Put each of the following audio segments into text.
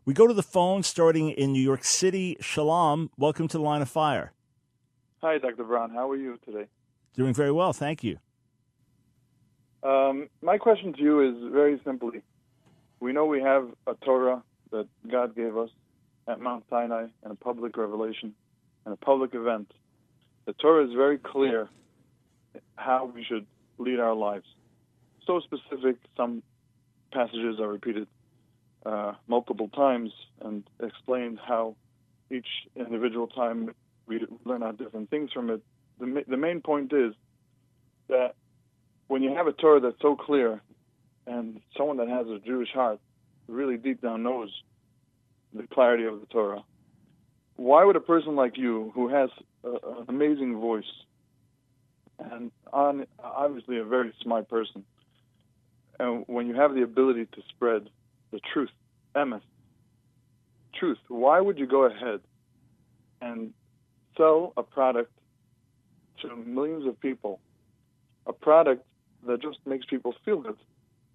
We go to the phone starting in New York City. Shalom, welcome to the Line of Fire. Hi, Dr. Brown. How are you today? Doing very well, thank you. My question to you is very simply, we know we have a Torah that God gave us at Mount Sinai and a public revelation and a public event. The Torah is very clear how we should lead our lives. So specific, some passages are repeated multiple times and explained how each individual time we learn out different things from it. The main point is that when you have a Torah that's so clear and someone that has a Jewish heart really deep down knows the clarity of the Torah, why would a person like you, who has an amazing voice and obviously a very smart person, and when you have the ability to spread the truth, emes, truth, why would you go ahead and sell a product to millions of people, a product that just makes people feel good,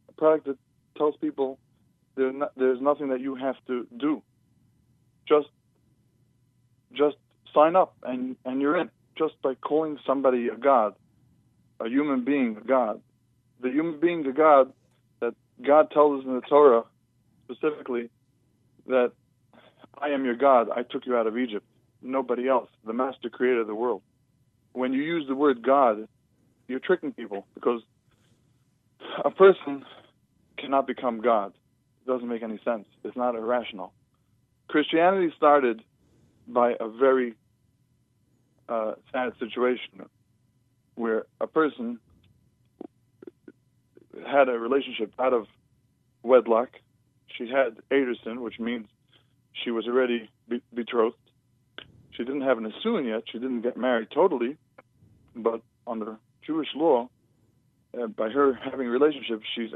a product that tells people there's nothing that you have to do. Just sign up and you're in. Just by calling somebody a God, a human being a God. The human being the God that God tells us in the Torah specifically that I am your God, I took you out of Egypt. Nobody else. The master creator of the world. When you use the word God, you're tricking people because a person cannot become God. It doesn't make any sense. It's not irrational. Christianity started by a very sad situation where a person had a relationship out of wedlock. She had Ederson, which means she was already betrothed. She didn't have an Asuin yet. She didn't get married totally. But under Jewish law, by her having a relationship, she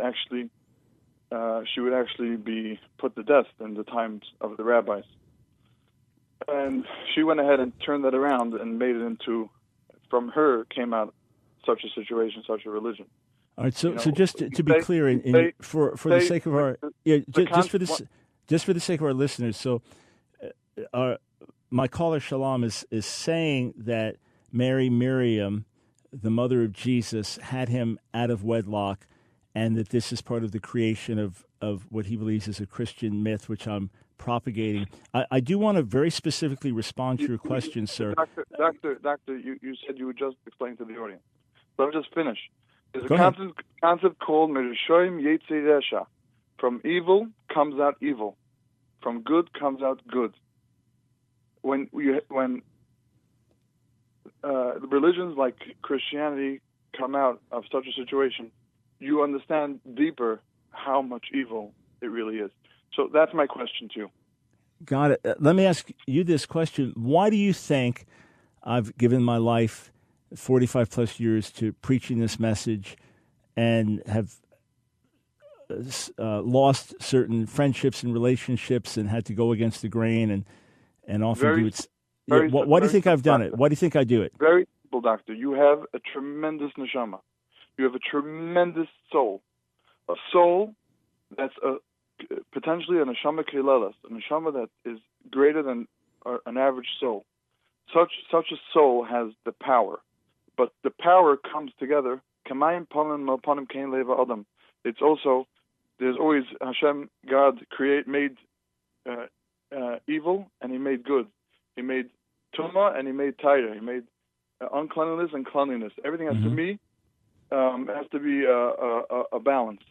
would actually be put to death in the times of the rabbis. And she went ahead and turned that around and made it into, from her came out such a situation, such a religion. All right, so just to be clear, for the sake of our just for the sake of our listeners, so my caller Shalom is saying that Mary Miriam, the mother of Jesus, had him out of wedlock, and that this is part of the creation of what he believes is a Christian myth, which I'm propagating. I do want to very specifically respond to your question, sir. Doctor, you said you would just explain to the audience. Let me just finish. There's a concept called Merishoim Yetze Resha. From evil comes out evil. From good comes out good. When religions like Christianity come out of such a situation, you understand deeper how much evil it really is. So that's my question to you. Got it. Let me ask you this question. Why do you think I've given my life 45 plus years to preaching this message and have lost certain friendships and relationships and had to go against the grain and often do it? Why do you think I've done it? Why do you think I do it? Very simple, doctor. You have a tremendous neshama. You have a tremendous soul. A soul that's potentially a neshama keleles, a neshama that is greater than an average soul. Such a soul has the power. But the power comes together. It's also, there's always Hashem, God, made evil and he made good. He made Tumah and he made Taira. He made uncleanliness and cleanliness. Everything has to be a balance.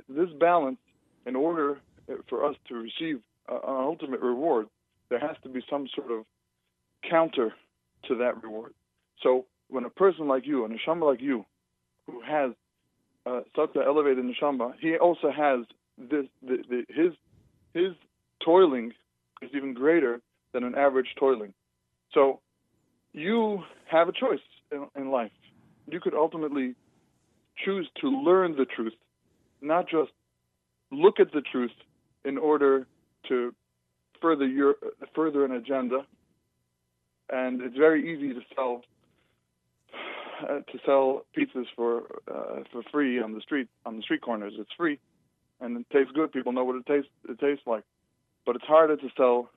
This balance, in order for us to receive an ultimate reward, there has to be some sort of counter to that reward. So when a person like you, a neshama like you, who has such an elevated neshama, he also has this. His toiling is even greater than an average toiling. So you have a choice in life. You could ultimately choose to learn the truth, not just look at the truth in order to further an agenda. And it's very easy to sell pizzas for free on the street corners. It's free, and it tastes good. People know what it tastes like. but it's harder to sell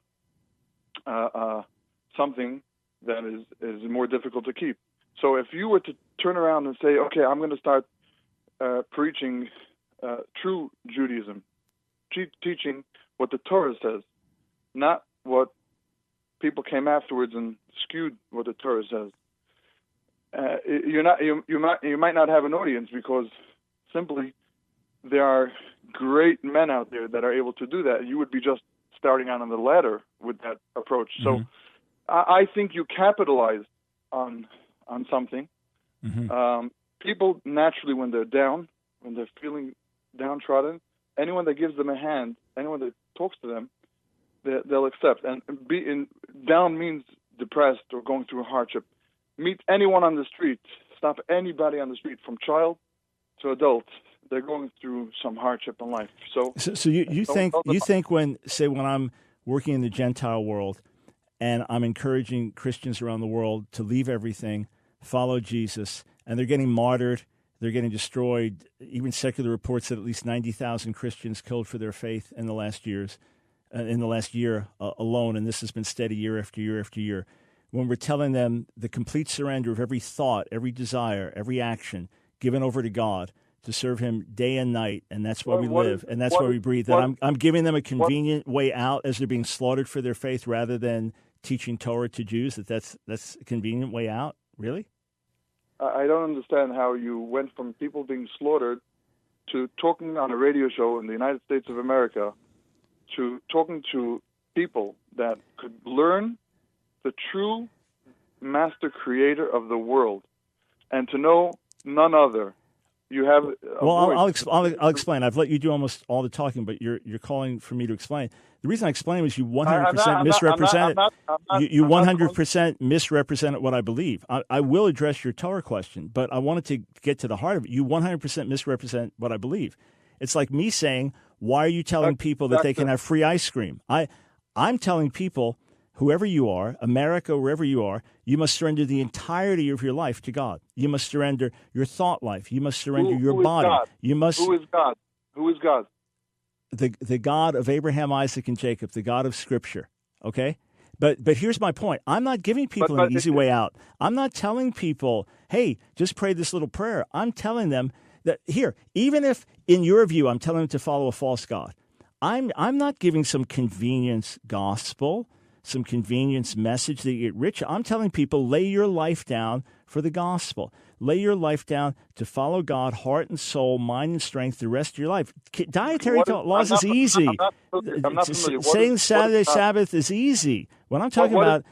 something that is more difficult to keep. So if you were to turn around and say, okay, I'm going to start preaching true Judaism, teaching what the Torah says, not what people came afterwards and skewed what the Torah says, you might not have an audience, because simply there are great men out there that are able to do that. You would be just starting out on the ladder with that approach. Mm-hmm. So I think you capitalize on something. Mm-hmm. People naturally, when they're down, when they're feeling downtrodden, anyone that gives them a hand, anyone that talks to them, they'll accept. And down means depressed or going through a hardship. Meet anyone on the street. Stop anybody on the street, from child to adult. They're going through some hardship in life. So you think when I'm working in the Gentile world and I'm encouraging Christians around the world to leave everything, follow Jesus, and they're getting martyred, they're getting destroyed. Even secular reports that at least 90,000 Christians killed for their faith in the last year alone, and this has been steady year after year after year. When we're telling them the complete surrender of every thought, every desire, every action given over to God to serve Him day and night, and that's why we live, and that's why we breathe. That I'm giving them a convenient way out as they're being slaughtered for their faith, rather than teaching Torah to Jews. That's a convenient way out. Really? I don't understand how you went from people being slaughtered to talking on a radio show in the United States of America to talking to people that could learn the true master creator of the world, and to know none other. You have I'll explain. I've let you do almost all the talking, but you're calling for me to explain. The reason I explain is you 100% misrepresented. You 100% misrepresented what I believe. I will address your Torah question, but I wanted to get to the heart of it. You 100% misrepresent what I believe. It's like me saying, why are you telling people that they can have free ice cream? I'm telling people, whoever you are, America, wherever you are, you must surrender the entirety of your life to God. You must surrender your thought life. You must surrender your body. God? You must. Who is God? Who is God? The God of Abraham, Isaac, and Jacob, the God of Scripture. Okay? But here's my point. I'm not giving people an easy way out. I'm not telling people, hey, just pray this little prayer. I'm telling them that, here, even if in your view I'm telling them to follow a false God, I'm not giving some convenience gospel, some convenience message that you get rich. I'm telling people, lay your life down for the gospel. Lay your life down to follow God, heart and soul, mind and strength, the rest of your life. Dietary laws is easy. I'm not familiar. Saying Sabbath is easy. What I'm talking about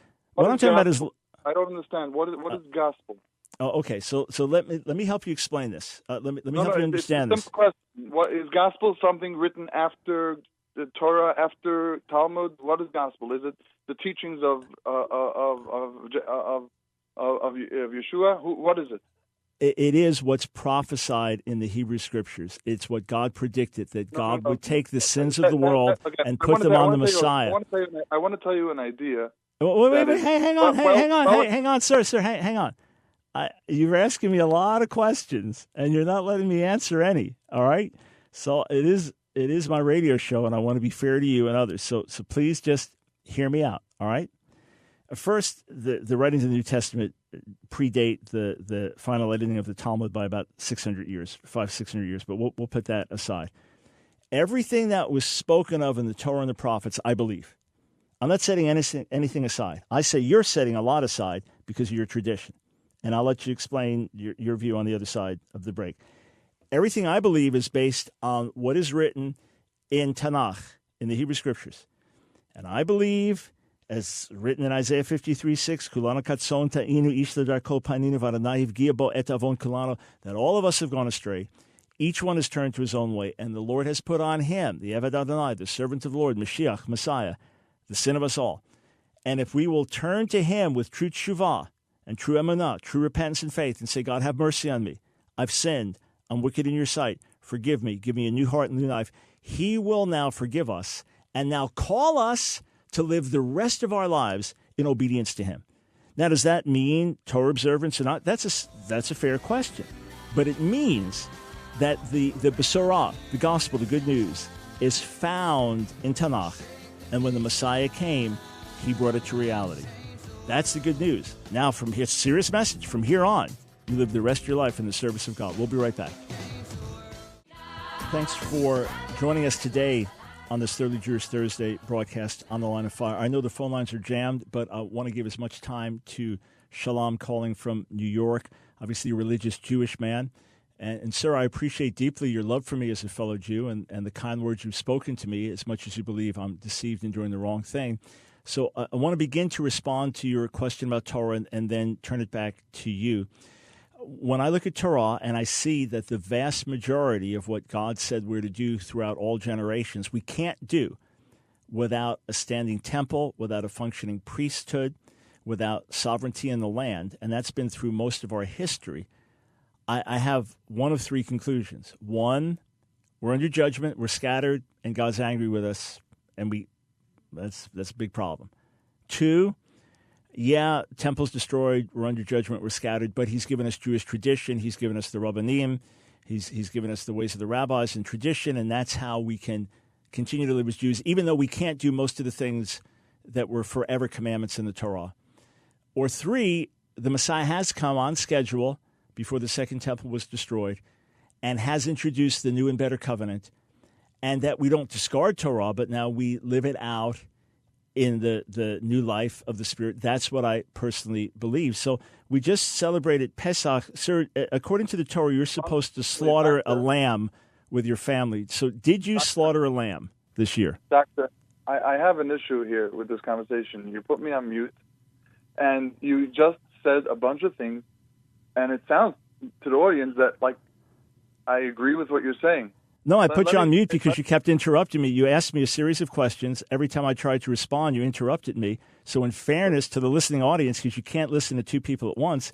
is. I don't understand. What is gospel? Oh, okay. So let me help you explain this. Let me help you understand this. Simple question. What is gospel? Something written after the Torah, after Talmud? What is gospel? Is it the teachings of Yeshua? What is it? It is what's prophesied in the Hebrew Scriptures. It's what God predicted, that God would take the sins of the world and put them on the Messiah. I want to tell you an idea. Wait, hang on, sir, hang on. You're asking me a lot of questions, and you're not letting me answer any, all right? So it is my radio show, and I want to be fair to you and others. So please just hear me out, all right? First, the writings of the New Testament predate the final editing of the Talmud by about 600 years, 600 years, but we'll put that aside. Everything that was spoken of in the Torah and the prophets, I believe. I'm not setting anything aside. I say you're setting a lot aside because of your tradition, and I'll let you explain your view on the other side of the break. Everything I believe is based on what is written in Tanakh, in the Hebrew Scriptures. And I believe, as written in Isaiah 53:6, Kulana katson ta'inu ish ledarko paninu v'Adonai hivgia bo et avon kulano, that all of us have gone astray. Each one has turned to his own way, and the Lord has put on him, the Eved Adonai, the servant of the Lord, Mashiach, Messiah, the sin of us all. And if we will turn to him with true teshuvah and true emunah, true repentance and faith, and say, God, have mercy on me. I've sinned. I'm wicked in your sight. Forgive me. Give me a new heart and new life. He will now forgive us and now call us to live the rest of our lives in obedience to him. Now, does that mean Torah observance or not? That's a fair question. But it means that the Besorah, the gospel, the good news, is found in Tanakh. And when the Messiah came, he brought it to reality. That's the good news. Now, from here, serious message. From here on, you live the rest of your life in the service of God. We'll be right back. Thanks for joining us today on this Thoroughly Jewish Thursday broadcast on the Line of Fire. I know the phone lines are jammed, but I want to give as much time to Shalom calling from New York, obviously a religious Jewish man. And sir, I appreciate deeply your love for me as a fellow Jew and the kind words you've spoken to me, as much as you believe I'm deceived and doing the wrong thing. So I want to begin to respond to your question about Torah and then turn it back to you. When I look at Torah and I see that the vast majority of what God said we're to do throughout all generations, we can't do without a standing temple, without a functioning priesthood, without sovereignty in the land, and that's been through most of our history, I have one of three conclusions. One, we're under judgment, we're scattered, and God's angry with us, and that's a big problem. Two, yeah, temple's destroyed, we're under judgment, we're scattered, but he's given us Jewish tradition, he's given us the Rabbanim, he's given us the ways of the rabbis and tradition, and that's how we can continue to live as Jews, even though we can't do most of the things that were forever commandments in the Torah. Or three, the Messiah has come on schedule before the second temple was destroyed and has introduced the new and better covenant, and that we don't discard Torah, but now we live it out in the new life of the Spirit. That's what I personally believe. So we just celebrated Pesach. Sir, according to the Torah, you're supposed to slaughter a lamb with your family. So did you slaughter a lamb this year? Doctor, I have an issue here with this conversation. You put me on mute, and you just said a bunch of things, and it sounds to the audience that, like, I agree with what you're saying. No, I put you on mute because you kept interrupting me. You asked me a series of questions. Every time I tried to respond, you interrupted me. So in fairness to the listening audience, because you can't listen to two people at once,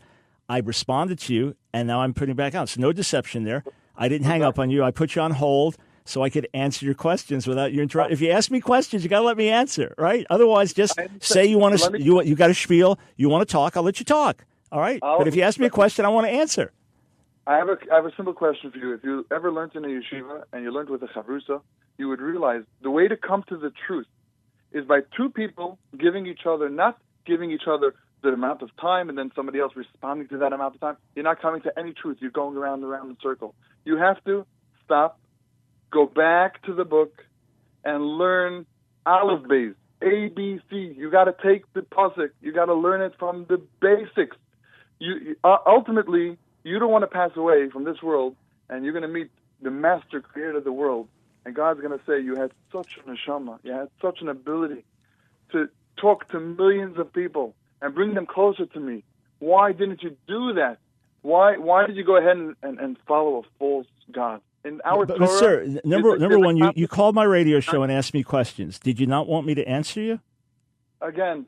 I responded to you, and now I'm putting back out. So no deception there. I didn't hang up on you. I put you on hold so I could answer your questions without you interrupting. If you ask me questions, you got to let me answer, right? Otherwise, just say you want to. You got a spiel. You want to talk. I'll let you talk. All right. But if you ask me a question, I want to answer. I have a simple question for you. If you ever learned in a yeshiva and you learned with a chavrusa, you would realize the way to come to the truth is by two people giving each other, not giving each other the amount of time and then somebody else responding to that amount of time. You're not coming to any truth. You're going around and around in a circle. You have to stop, go back to the book, and learn Aleph Beis, A, B, C. You got to take the pasuk. You got to learn it from the basics. Ultimately, you don't want to pass away from this world, and you're going to meet the master creator of the world, and God's going to say, you had such an neshama, you had such an ability to talk to millions of people and bring them closer to me. Why didn't you do that? Why did you go ahead and follow a false God? In our Torah, sir, number one, you called my radio show and asked me questions. Did you not want me to answer you? Again,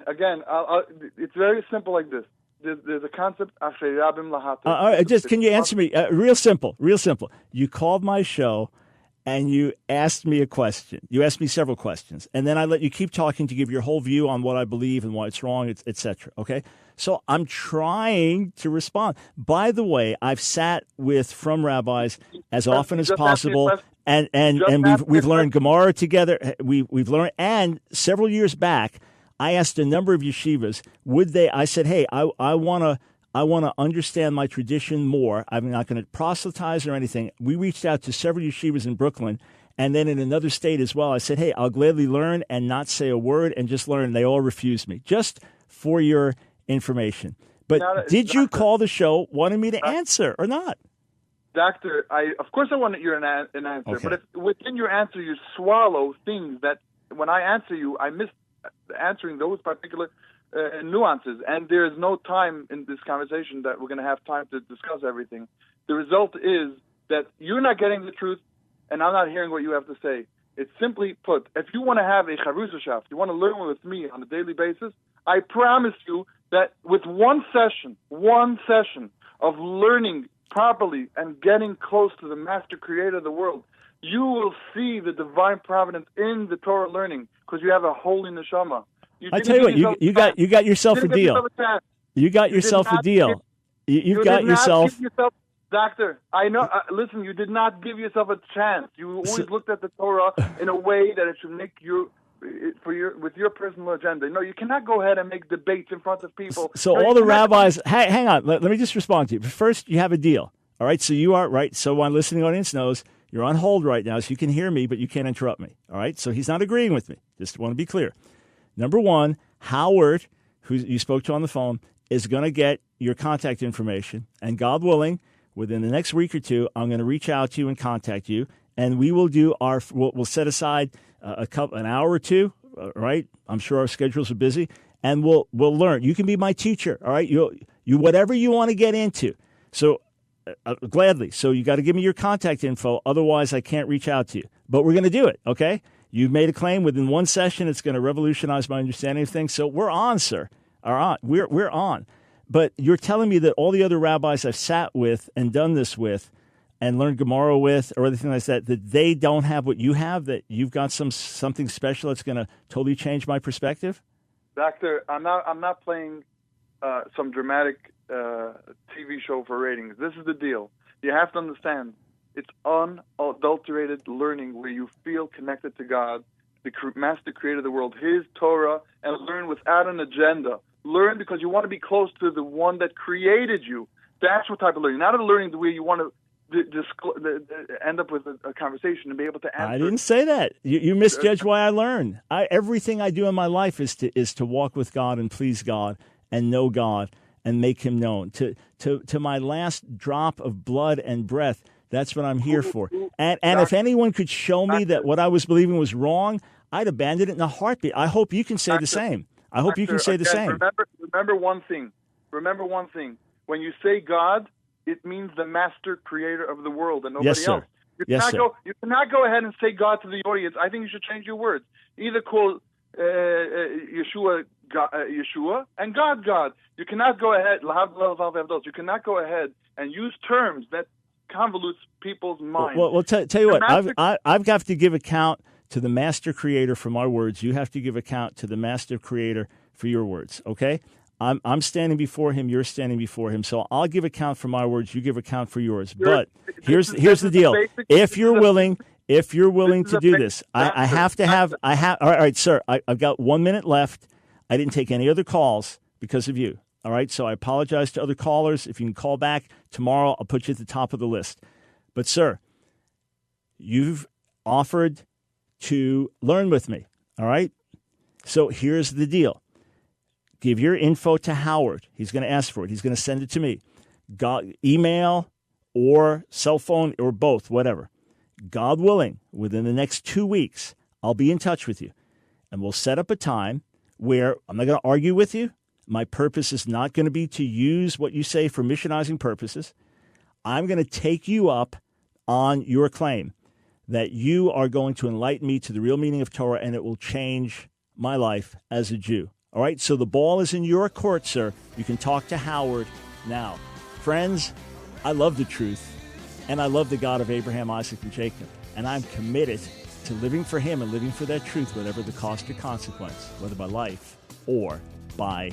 it's very simple like this. There's a concept. All right, can you answer me? Real simple. You called my show, and you asked me a question. You asked me several questions, and then I let you keep talking to give your whole view on what I believe and why it's wrong, etc. Okay, so I'm trying to respond. By the way, I've sat with from rabbis as often as possible, and we've learned Gemara together. We've learned, and several years back, I asked a number of yeshivas, I said, hey, I want to understand my tradition more. I'm not going to proselytize or anything. We reached out to several yeshivas in Brooklyn, and then in another state as well. I said, hey, I'll gladly learn and not say a word and just learn. They all refused me, just for your information. But did you call the show wanting me to answer or not? Doctor, of course I wanted an answer. Okay. But if within your answer you swallow things that when I answer you, I miss answering those particular nuances, and there is no time in this conversation that we're going to have time to discuss everything. The result is that you're not getting the truth, and I'm not hearing what you have to say. It's simply put, if you want to have a charusashaft, you want to learn with me on a daily basis, I promise you that with one session of learning properly and getting close to the master creator of the world, you will see the divine providence in the Torah learning because you have a holy neshama. I tell you what, you got yourself a deal. You got yourself a deal. You've got yourself. Doctor, I know. Listen, you did not give yourself a chance. You always looked at the Torah in a way that it should make you with your personal agenda. No, you cannot go ahead and make debates in front of people. So no, all the rabbis, hang on, let me just respond to you. First, you have a deal. All right, so you are right. So my listening audience knows you're on hold right now, so you can hear me, but you can't interrupt me. All right, so he's not agreeing with me. Just want to be clear. Number one, Howard, who you spoke to on the phone, is going to get your contact information, and God willing, within the next week or two, I'm going to reach out to you and contact you, and we will do we'll set aside an hour or two. Right, I'm sure our schedules are busy, and we'll learn. You can be my teacher. All right, you whatever you want to get into. So gladly. So you got to give me your contact info, otherwise I can't reach out to you. But we're going to do it. Okay, you've made a claim within one session. It's going to revolutionize my understanding of things. So we're on, sir. All right, we're on. But you're telling me that all the other rabbis I've sat with and done this with and learned Gemara with or anything like that they don't have what you have, that you've got something special that's going to totally change my perspective? Doctor, I'm not playing some dramatic TV show for ratings. This is the deal. You have to understand, it's unadulterated learning where you feel connected to God, the master creator of the world, his Torah, and learn without an agenda. Learn because you want to be close to the one that created you. That's what type of learning. Not a learning the way you want to end up with a conversation and be able to answer. I didn't say that. You misjudge why I learn. Everything I do in my life is to walk with God and please God and know God and make him known. To my last drop of blood and breath, that's what I'm here for. And if anyone could show me that what I was believing was wrong, I'd abandon it in a heartbeat. I hope you can say the same. I hope you can say the same. Remember one thing. When you say God, it means the master creator of the world and nobody else. You cannot go ahead and say God to the audience. I think you should change your words. Either call Yeshua and God. You cannot go ahead. You cannot go ahead and use terms that convolutes people's minds. Well, tell you what. I've got to give account to the master creator for my words. You have to give account to the master creator for your words. Okay. I'm standing before him. You're standing before him. So I'll give account for my words. You give account for yours. But here's the deal. If you're willing to do this, I have to have. All right, sir. I've got 1 minute left. I didn't take any other calls because of you. All right. So I apologize to other callers. If you can call back tomorrow, I'll put you at the top of the list. But sir, you've offered to learn with me. All right. So here's the deal. Give your info to Howard. He's going to ask for it. He's going to send it to me. Email or cell phone or both, whatever. God willing, within the next 2 weeks, I'll be in touch with you. And we'll set up a time where I'm not going to argue with you. My purpose is not going to be to use what you say for missionizing purposes. I'm going to take you up on your claim that you are going to enlighten me to the real meaning of Torah, and it will change my life as a Jew. All right, so the ball is in your court, sir. You can talk to Howard now. Friends, I love the truth, and I love the God of Abraham, Isaac, and Jacob, and I'm committed to living for him and living for that truth, whatever the cost or consequence, whether by life or by